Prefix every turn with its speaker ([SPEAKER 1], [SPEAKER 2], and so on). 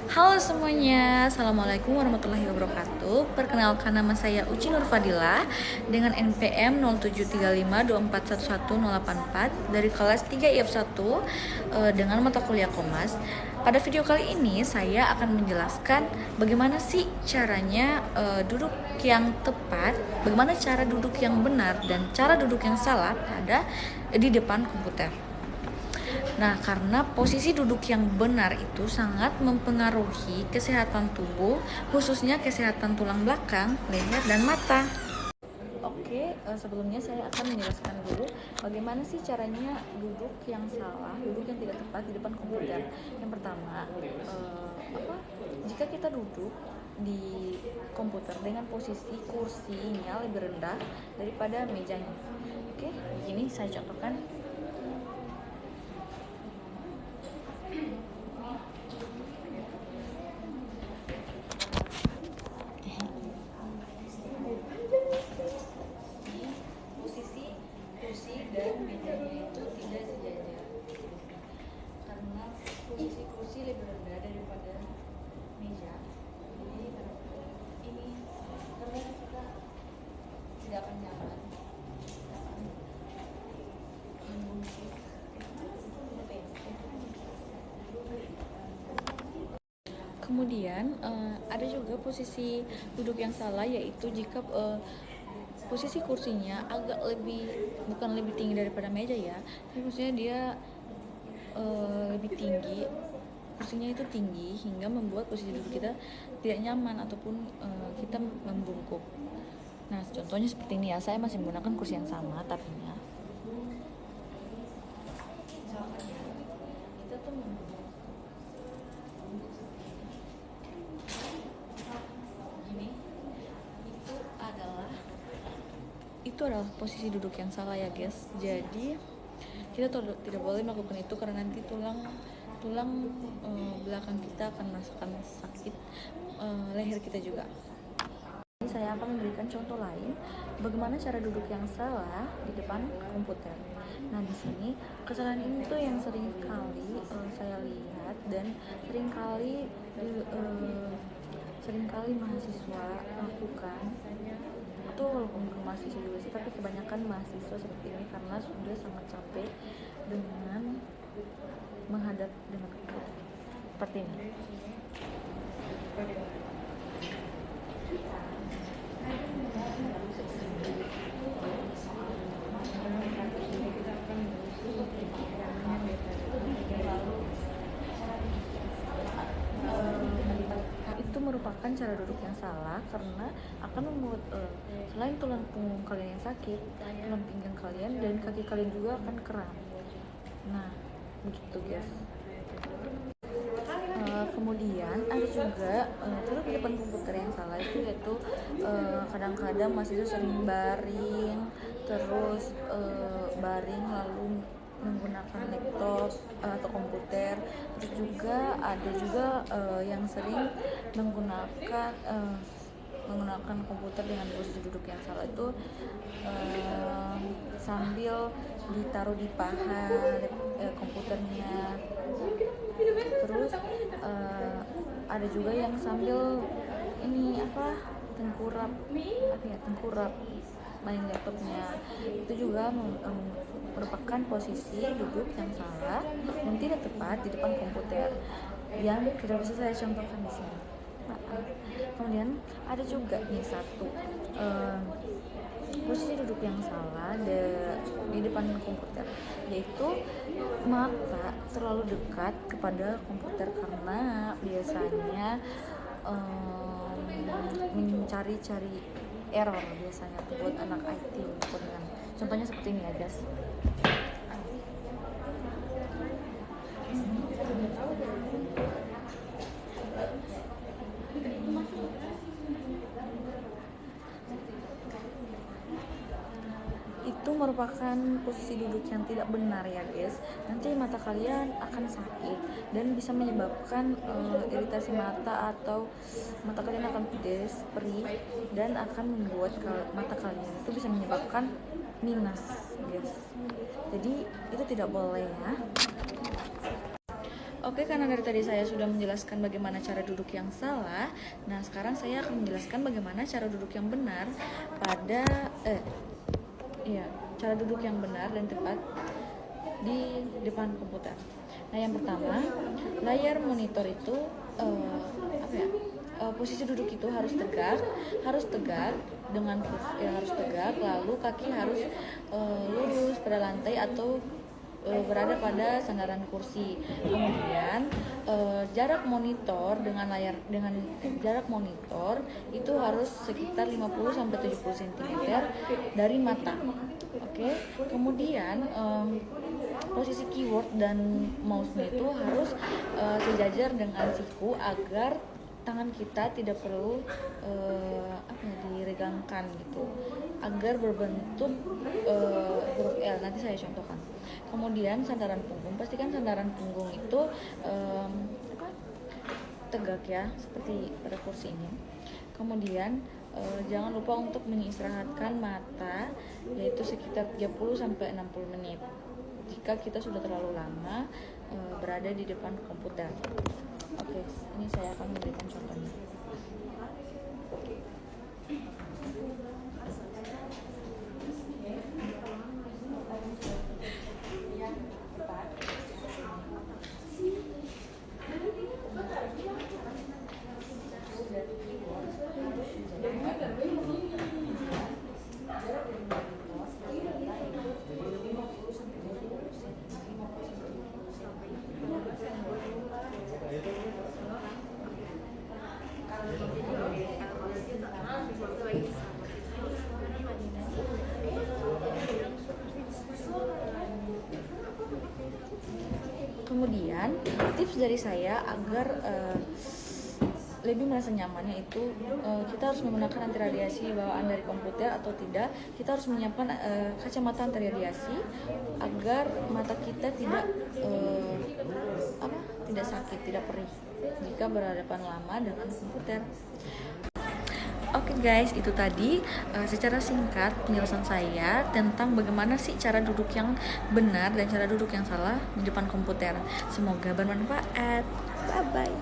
[SPEAKER 1] Halo semuanya, Assalamualaikum warahmatullahi wabarakatuh. Perkenalkan, nama saya Uci Nur Fadilah dengan NPM 073524111084 dari kelas 3 IF1 dengan mata kuliah Komas. Pada video kali ini saya akan menjelaskan bagaimana sih caranya duduk yang tepat, bagaimana cara duduk yang benar dan cara duduk yang salah di depan komputer. Nah, karena posisi duduk yang benar itu sangat mempengaruhi kesehatan tubuh, khususnya kesehatan tulang belakang, leher, dan mata. Oke, sebelumnya saya akan menjelaskan dulu bagaimana sih caranya duduk yang salah, duduk yang tidak tepat di depan komputer. Yang pertama, jika kita duduk di komputer dengan posisi kursinya lebih rendah daripada mejanya. Oke, begini saya contohkan. Posisi kursi dan mejanya itu tidak sejajar karena posisi kursi lebih rendah daripada meja. Jadi ini karena kita tidak akan nyaman, akan membungkuk. Kemudian ada juga posisi duduk yang salah, yaitu jika posisi kursinya agak bukan lebih tinggi daripada meja ya, tapi maksudnya dia lebih tinggi, kursinya itu tinggi hingga membuat posisi duduk kita tidak nyaman ataupun kita membungkuk. Nah, contohnya seperti ini ya, saya masih menggunakan kursi yang sama tapi kita tuh gini, itu adalah posisi duduk yang salah ya guys. Jadi kita tidak boleh melakukan itu karena nanti tulang belakang kita akan merasakan sakit, leher kita juga. Ini saya akan memberikan contoh lain bagaimana cara duduk yang salah di depan komputer. Nah, di sini kesalahan ini tuh yang sering kali saya lihat dan sering kali mahasiswa lakukan. Itu walaupun bukan mahasiswa juga sih, tapi kebanyakan mahasiswa seperti ini karena sudah sangat capek dengan menghadap dengan komputer seperti ini. Itu merupakan cara duduk yang salah karena akan membuat selain tulang punggung kalian yang sakit, tulang pinggang kalian dan kaki kalian juga akan kram. Nah, begitu guys. Kemudian ada juga duduk di depan komputer yang salah itu, yaitu kadang-kadang mahasiswa sering baring, terus baring lalu menggunakan laptop atau komputer. Terus juga ada juga yang sering menggunakan komputer dengan posisi duduk yang salah itu sambil ditaruh di paha komputernya. Terus ada juga yang sambil tengkurap main laptopnya. Itu juga merupakan posisi duduk yang salah dan tidak tepat di depan komputer yang tidak bisa saya contohkan di sini. Kemudian ada juga nih satu posisi duduk yang salah di depan komputer, yaitu mata terlalu dekat kepada komputer karena biasanya mencari-cari error biasanya buat anak IT codingan. Contohnya seperti ini ya guys. Itu merupakan posisi duduk yang tidak benar ya guys. Nanti mata kalian akan sakit dan bisa menyebabkan iritasi mata atau mata kalian akan pedes, perih, dan akan membuat mata kalian itu bisa menyebabkan minus guys. Jadi itu tidak boleh ya. Oke, karena dari tadi saya sudah menjelaskan bagaimana cara duduk yang salah. Nah, sekarang saya akan menjelaskan bagaimana cara duduk yang benar pada cara duduk yang benar dan tepat di depan komputer. Nah, yang pertama, layar monitor itu posisi duduk itu harus tegak dengan harus tegak, lalu kaki harus lurus pada lantai atau berada pada sandaran kursi. Kemudian jarak monitor dengan jarak monitor itu harus sekitar 50 sampai 70 cm dari mata. Oke. Kemudian posisi keyboard dan mouse-nya itu harus sejajar dengan siku agar tangan kita tidak perlu diregangkan gitu, agar berbentuk huruf L. Nanti saya contohkan. Kemudian sandaran punggung, pastikan sandaran punggung itu tegak ya, seperti pada kursi ini. Kemudian jangan lupa untuk mengistirahatkan mata, yaitu sekitar 30 sampai 60 menit jika kita sudah terlalu lama berada di depan komputer. Oke, ini saya akan memberikan contohnya. Kemudian tips dari saya agar lebih merasa nyamannya itu kita harus menggunakan anti radiasi bawaan dari komputer atau tidak. Kita harus menyiapkan kacamata anti radiasi agar mata kita tidak sakit, tidak perih jika berhadapan lama dengan komputer. Oke guys, itu tadi secara singkat penjelasan saya tentang bagaimana sih cara duduk yang benar dan cara duduk yang salah di depan komputer. Semoga bermanfaat. Bye bye.